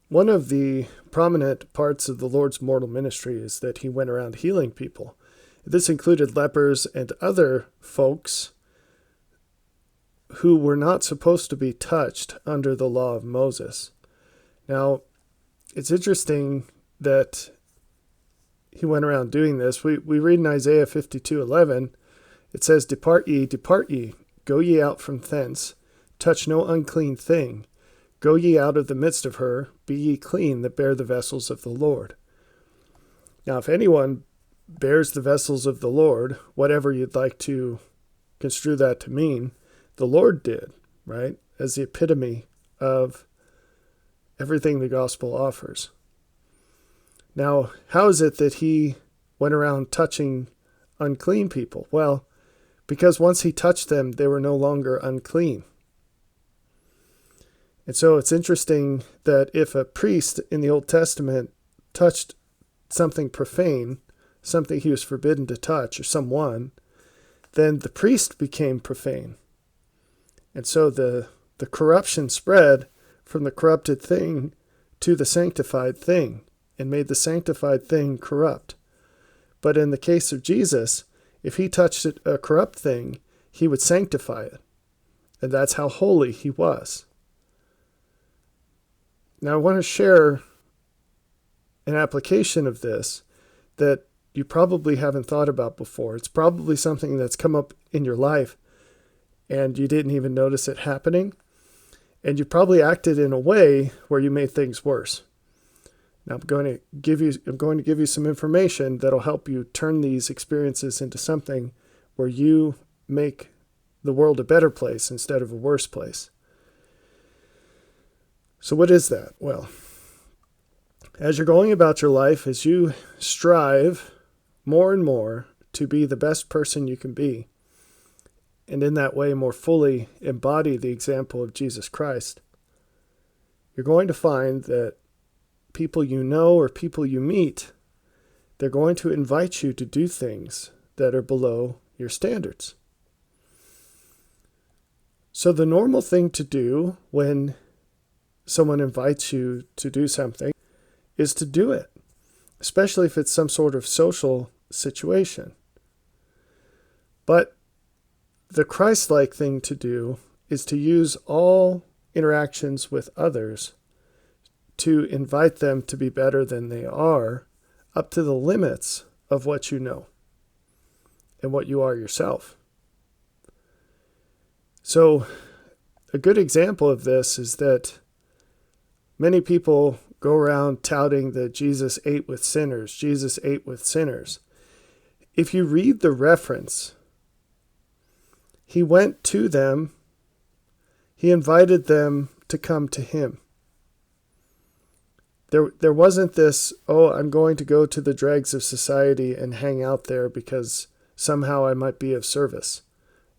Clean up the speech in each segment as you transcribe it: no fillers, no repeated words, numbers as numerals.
one of the prominent parts of the Lord's mortal ministry is that he went around healing people. This included lepers and other folks who were not supposed to be touched under the law of Moses. Now, it's interesting that he went around doing this. We read in Isaiah 52:11, it says, depart ye, go ye out from thence, touch no unclean thing. Go ye out of the midst of her, be ye clean that bear the vessels of the Lord. Now, if anyone bears the vessels of the Lord, whatever you'd like to construe that to mean, the Lord did, right? As the epitome of everything the gospel offers. Now, how is it that he went around touching unclean people? Well, because once he touched them, they were no longer unclean. And so it's interesting that if a priest in the Old Testament touched something profane, something he was forbidden to touch, or someone, then the priest became profane. And so the corruption spread from the corrupted thing to the sanctified thing and made the sanctified thing corrupt. But in the case of Jesus, if he touched a corrupt thing, he would sanctify it. And that's how holy he was. Now, I want to share an application of this that you probably haven't thought about before. It's probably something that's come up in your life and you didn't even notice it happening. And you probably acted in a way where you made things worse. Now, I'm going to give you some information that'll help you turn these experiences into something where you make the world a better place instead of a worse place. So what is that? Well, as you're going about your life, as you strive more and more to be the best person you can be, and in that way more fully embody the example of Jesus Christ, you're going to find that people you know or people you meet, they're going to invite you to do things that are below your standards. So the normal thing to do when someone invites you to do something is to do it, especially if it's some sort of social situation. But the Christ-like thing to do is to use all interactions with others to invite them to be better than they are, up to the limits of what you know and what you are yourself. So a good example of this is that many people go around touting that Jesus ate with sinners. Jesus ate with sinners. If you read the reference, he went to them. He invited them to come to him. There wasn't this, I'm going to go to the dregs of society and hang out there because somehow I might be of service.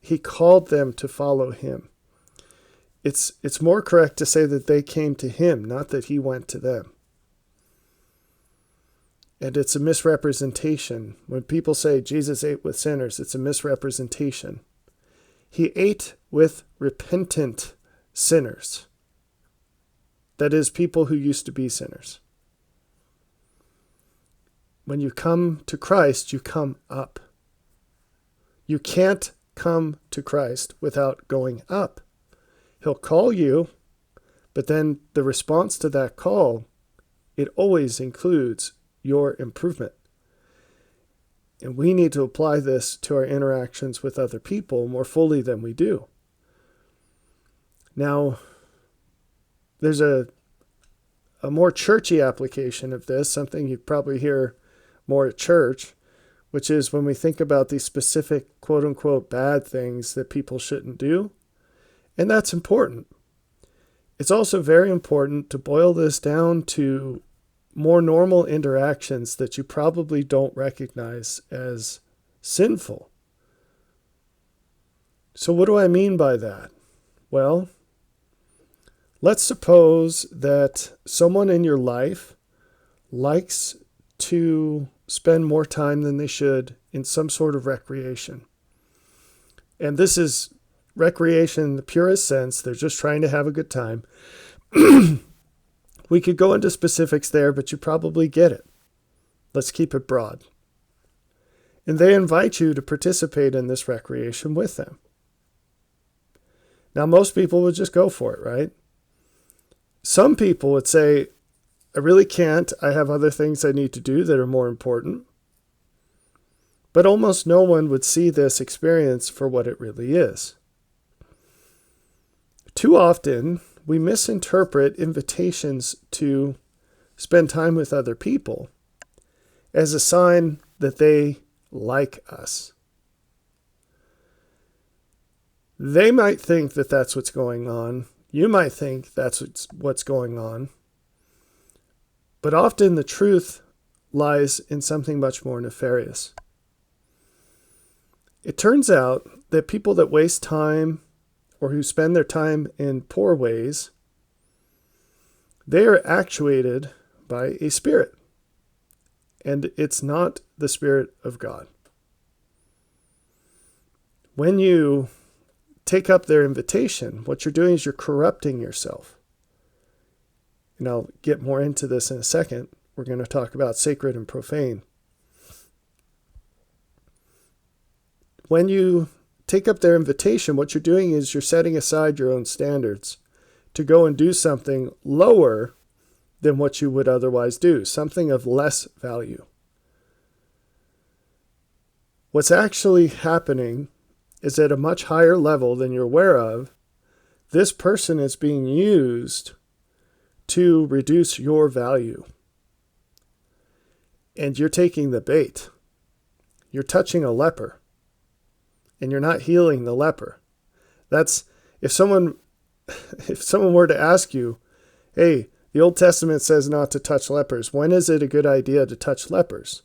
He called them to follow him. It's more correct to say that they came to him, not that he went to them. And it's a misrepresentation. When people say Jesus ate with sinners, it's a misrepresentation. He ate with repentant sinners. That is, people who used to be sinners. When you come to Christ, you come up. You can't come to Christ without going up. He'll call you, but then the response to that call, it always includes your improvement. And we need to apply this to our interactions with other people more fully than we do. Now, there's a more churchy application of this, something you probably hear more at church, which is when we think about these specific quote-unquote bad things that people shouldn't do. And that's important. It's also very important to boil this down to more normal interactions that you probably don't recognize as sinful. So what do I mean by that? Well, let's suppose that someone in your life likes to spend more time than they should in some sort of recreation. And this is recreation in the purest sense. They're just trying to have a good time. We could go into specifics there, but you probably get it. Let's keep it broad. And they invite you to participate in this recreation with them. Now, most people would just go for it, right? Some people would say, I really can't. I have other things I need to do that are more important. But almost no one would see this experience for what it really is. Too often, we misinterpret invitations to spend time with other people as a sign that they like us. They might think that that's what's going on. You might think that's what's going on. But often the truth lies in something much more nefarious. It turns out that people that waste time or who spend their time in poor ways, they are actuated by a spirit. And it's not the Spirit of God. When you take up their invitation, what you're doing is you're corrupting yourself. And I'll get more into this in a second. We're going to talk about sacred and profane. When you take up their invitation, what you're doing is you're setting aside your own standards to go and do something lower than what you would otherwise do, something of less value. What's actually happening is at a much higher level than you're aware of. This person is being used to reduce your value. And you're taking the bait. You're touching a leper. And you're not healing the leper. That's if someone were to ask you, hey, the Old Testament says not to touch lepers. When is it a good idea to touch lepers?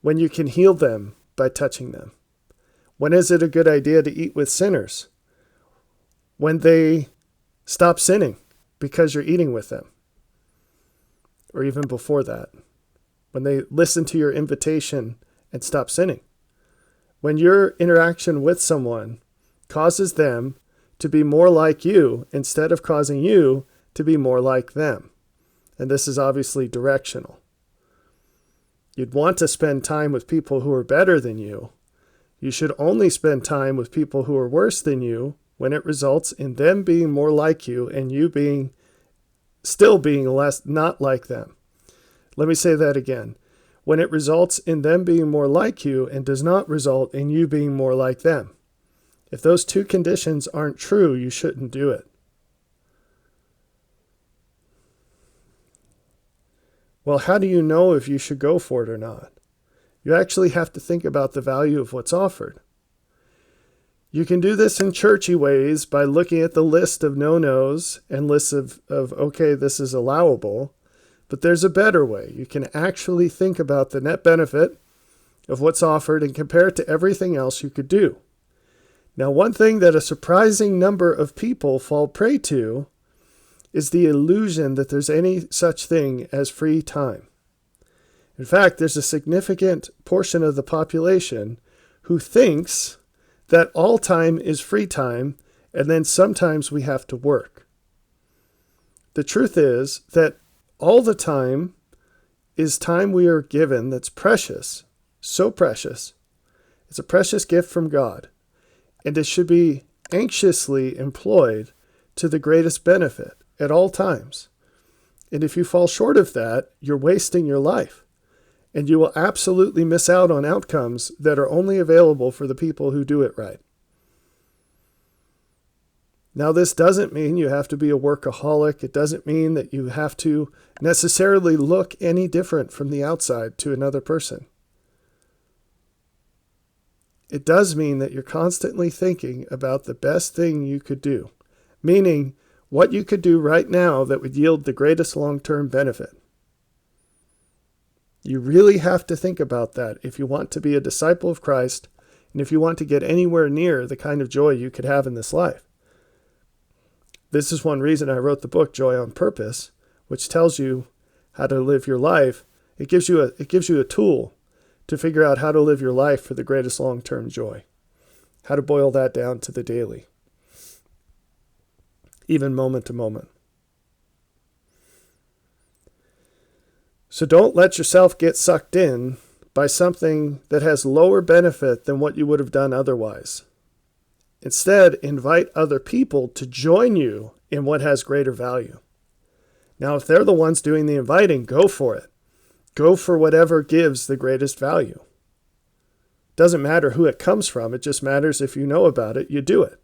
When you can heal them by touching them. When is it a good idea to eat with sinners? When they stop sinning because you're eating with them. Or even before that. When they listen to your invitation and stop sinning. When your interaction with someone causes them to be more like you instead of causing you to be more like them. And this is obviously directional. You'd want to spend time with people who are better than you. You should only spend time with people who are worse than you when it results in them being more like you and you still being less not like them. Let me say that again. When it results in them being more like you and does not result in you being more like them. If those two conditions aren't true, you shouldn't do it. Well, how do you know if you should go for it or not? You actually have to think about the value of what's offered. You can do this in churchy ways by looking at the list of no-nos and lists of okay, this is allowable. But there's a better way. You can actually think about the net benefit of what's offered and compare it to everything else you could do. Now, one thing that a surprising number of people fall prey to is the illusion that there's any such thing as free time. In fact, there's a significant portion of the population who thinks that all time is free time, and then sometimes we have to work. The truth is that all the time is time we are given that's precious, so precious. It's a precious gift from God, and it should be anxiously employed to the greatest benefit at all times. And if you fall short of that, you're wasting your life, and you will absolutely miss out on outcomes that are only available for the people who do it right. Now, this doesn't mean you have to be a workaholic. It doesn't mean that you have to necessarily look any different from the outside to another person. It does mean that you're constantly thinking about the best thing you could do, meaning what you could do right now that would yield the greatest long-term benefit. You really have to think about that if you want to be a disciple of Christ and if you want to get anywhere near the kind of joy you could have in this life. This is one reason I wrote the book, Joy on Purpose, which tells you how to live your life. It gives you a tool to figure out how to live your life for the greatest long-term joy. How to boil that down to the daily, even moment to moment. So don't let yourself get sucked in by something that has lower benefit than what you would have done otherwise. Instead, invite other people to join you in what has greater value. Now, if they're the ones doing the inviting, go for it. Go for whatever gives the greatest value. Doesn't matter who it comes from. It just matters if you know about it, you do it.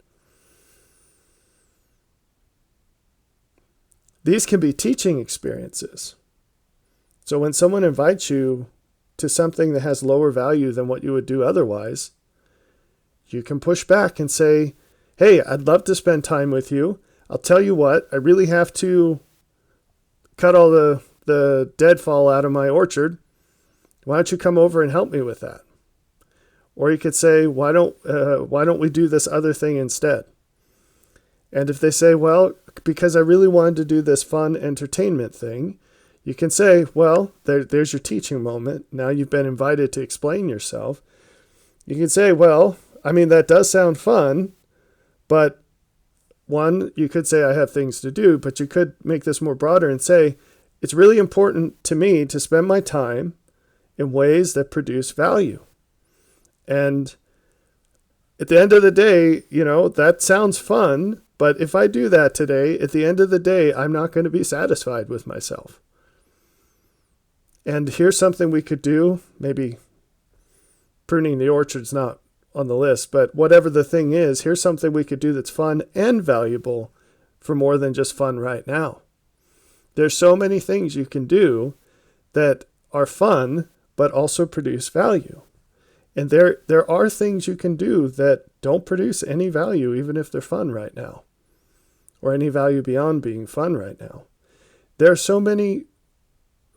These can be teaching experiences. So when someone invites you to something that has lower value than what you would do otherwise, you can push back and say, hey, I'd love to spend time with you. I'll tell you what, I really have to cut all the deadfall out of my orchard. Why don't you come over and help me with that? Or you could say, why don't we do this other thing instead? And if they say, well, because I really wanted to do this fun entertainment thing, you can say, well, there's your teaching moment. Now you've been invited to explain yourself. You can say, well, I mean, that does sound fun, but one, you could say I have things to do, but you could make this more broader and say, it's really important to me to spend my time in ways that produce value. And at the end of the day, that sounds fun, but if I do that today, at the end of the day, I'm not going to be satisfied with myself. And here's something we could do. Maybe pruning the orchard's not on the list, but whatever the thing is, here's something we could do that's fun and valuable for more than just fun right now. There's so many things you can do that are fun, but also produce value. And there are things you can do that don't produce any value, even if they're fun right now, or any value beyond being fun right now. There are so many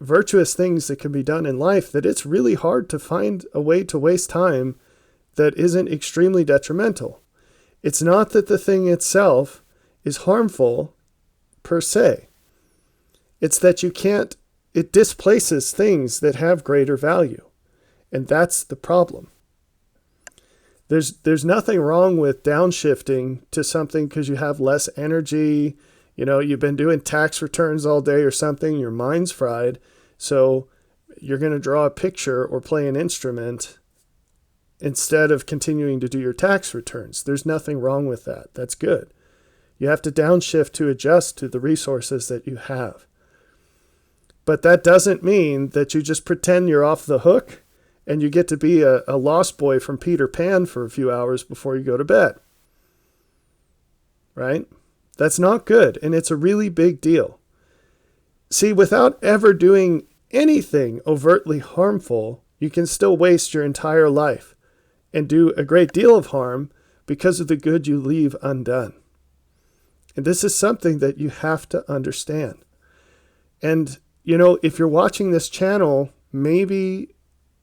virtuous things that can be done in life that it's really hard to find a way to waste time that isn't extremely detrimental. It's not that the thing itself is harmful per se. It's that it displaces things that have greater value. And that's the problem. There's nothing wrong with downshifting to something because you have less energy. You've been doing tax returns all day or something, your mind's fried. So you're going to draw a picture or play an instrument instead of continuing to do your tax returns. There's nothing wrong with that. That's good. You have to downshift to adjust to the resources that you have. But that doesn't mean that you just pretend you're off the hook and you get to be a lost boy from Peter Pan for a few hours before you go to bed. Right? That's not good, and it's a really big deal. See, without ever doing anything overtly harmful, you can still waste your entire life and do a great deal of harm because of the good you leave undone. And this is something that you have to understand. And, if you're watching this channel, maybe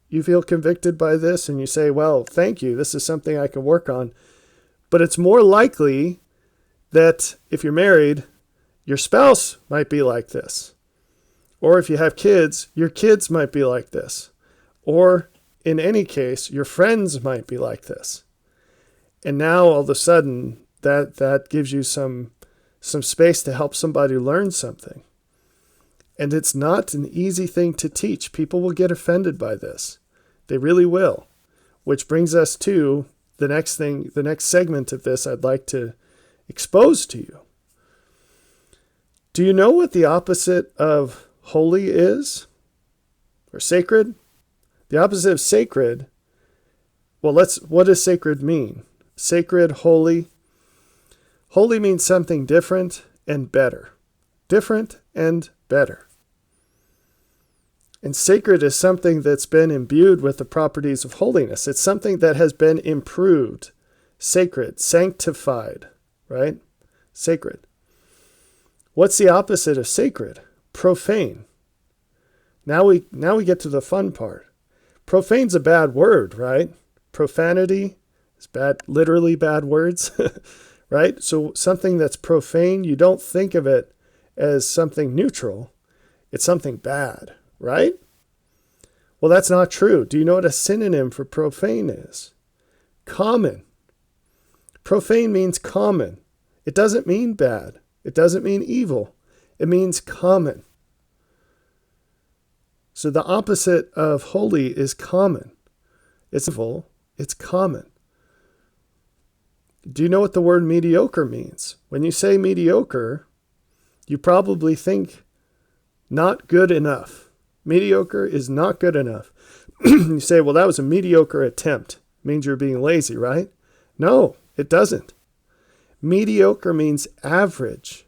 you feel convicted by this and you say, well, thank you, this is something I can work on. But it's more likely that if you're married, your spouse might be like this. Or if you have kids, your kids might be like this. Or in any case, your friends might be like this. And now all of a sudden, that gives you some space to help somebody learn something. And it's not an easy thing to teach. People will get offended by this. They really will. Which brings us to the next segment of this I'd like to expose to you. Do you know what the opposite of holy is? Or sacred? The opposite of sacred, what does sacred mean? Sacred, holy. Holy means something different and better. Different and better. And sacred is something that's been imbued with the properties of holiness. It's something that has been improved, sacred, sanctified, right? Sacred. What's the opposite of sacred? Profane. Now we get to the fun part. Profane's a bad word, right? Profanity is bad, literally bad words, right? So something that's profane, you don't think of it as something neutral. It's something bad, right? Well, that's not true. Do you know what a synonym for profane is? Common. Profane means common. It doesn't mean bad. It doesn't mean evil. It means common. So the opposite of holy is common. It's evil, it's common. Do you know what the word mediocre means? When you say mediocre, you probably think not good enough. Mediocre is not good enough. You say, well, that was a mediocre attempt. It means you're being lazy, right? No, it doesn't. Mediocre means average.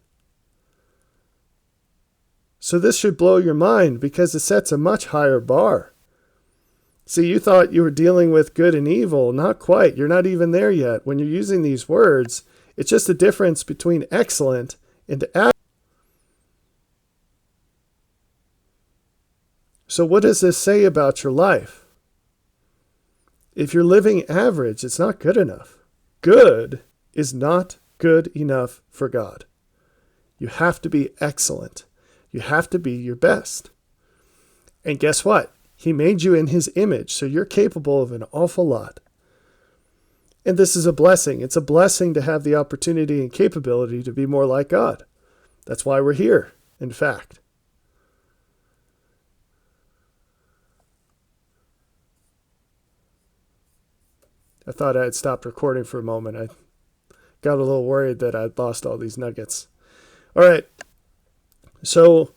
So this should blow your mind because it sets a much higher bar. See, you thought you were dealing with good and evil. Not quite. You're not even there yet. When you're using these words, it's just a difference between excellent and average. So what does this say about your life? If you're living average, it's not good enough. Good is not good enough for God. You have to be excellent. You have to be your best. And guess what? He made you in his image, so you're capable of an awful lot. And this is a blessing. It's a blessing to have the opportunity and capability to be more like God. That's why we're here, in fact. I thought I had stopped recording for a moment. I got a little worried that I'd lost all these nuggets. All right. So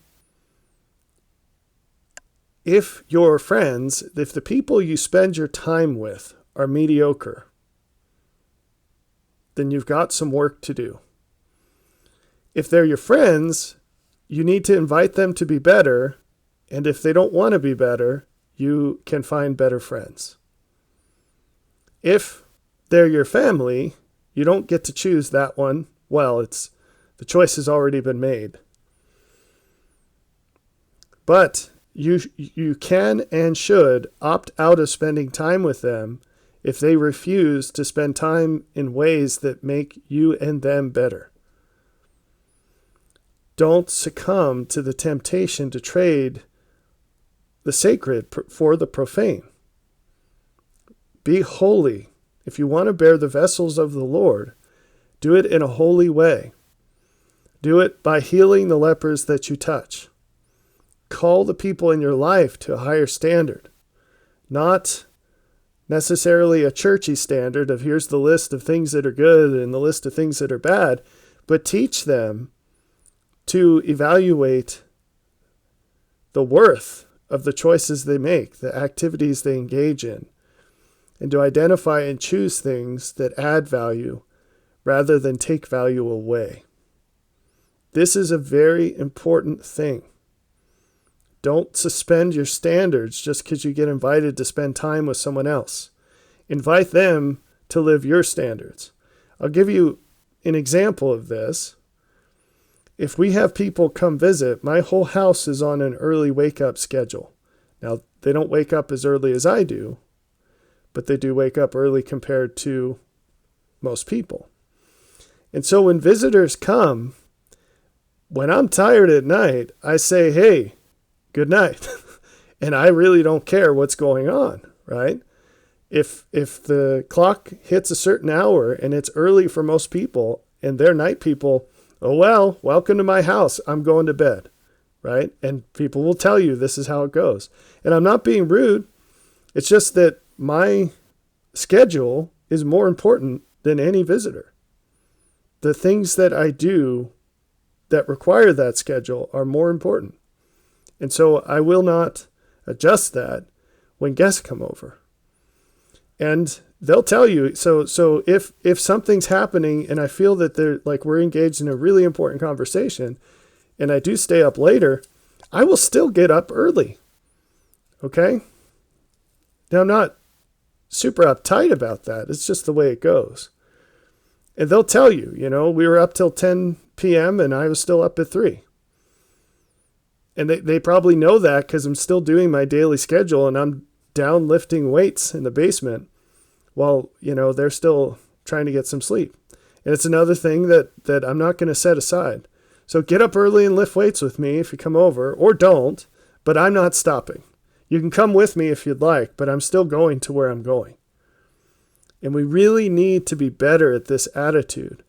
if your friends, if the people you spend your time with are mediocre, then you've got some work to do. If they're your friends, you need to invite them to be better. And if they don't want to be better, you can find better friends. If they're your family, you don't get to choose that one. Well, the choice has already been made. But you can and should opt out of spending time with them if they refuse to spend time in ways that make you and them better. Don't succumb to the temptation to trade the sacred for the profane. Be holy. If you want to bear the vessels of the Lord, do it in a holy way. Do it by healing the lepers that you touch. Call the people in your life to a higher standard, not necessarily a churchy standard of here's the list of things that are good and the list of things that are bad, but teach them to evaluate the worth of the choices they make, the activities they engage in, and to identify and choose things that add value rather than take value away. This is a very important thing. Don't suspend your standards just because you get invited to spend time with someone else. Invite them to live your standards. I'll give you an example of this. If we have people come visit, my whole house is on an early wake-up schedule. Now, they don't wake up as early as I do, but they do wake up early compared to most people. And so when visitors come, when I'm tired at night, I say, hey, good night. And I really don't care what's going on, right? If the clock hits a certain hour and it's early for most people and they're night people, oh, well, welcome to my house. I'm going to bed, right? And people will tell you this is how it goes. And I'm not being rude. It's just that my schedule is more important than any visitor. The things that I do that require that schedule are more important. And so I will not adjust that when guests come over. And they'll tell you, so if something's happening and I feel that we're engaged in a really important conversation and I do stay up later, I will still get up early. Okay? Now, I'm not super uptight about that. It's just the way it goes. And they'll tell you, we were up till 10 p.m. and I was still up at 3. And they probably know that because I'm still doing my daily schedule and I'm down lifting weights in the basement while, they're still trying to get some sleep. And it's another thing that I'm not going to set aside. So get up early and lift weights with me if you come over, or don't, but I'm not stopping. You can come with me if you'd like, but I'm still going to where I'm going. And we really need to be better at this attitude.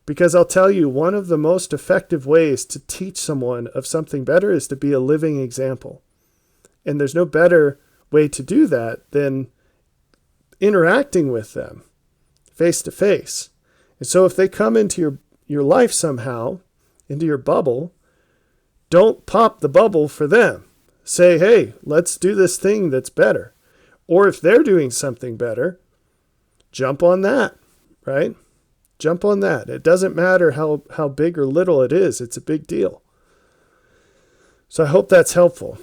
Because I'll tell you, one of the most effective ways to teach someone of something better is to be a living example. And there's no better way to do that than interacting with them face to face. And so if they come into your life somehow, into your bubble, don't pop the bubble for them. Say, hey, let's do this thing that's better. Or if they're doing something better, jump on that, right? Jump on that. It doesn't matter how big or little it is. It's a big deal. So I hope that's helpful.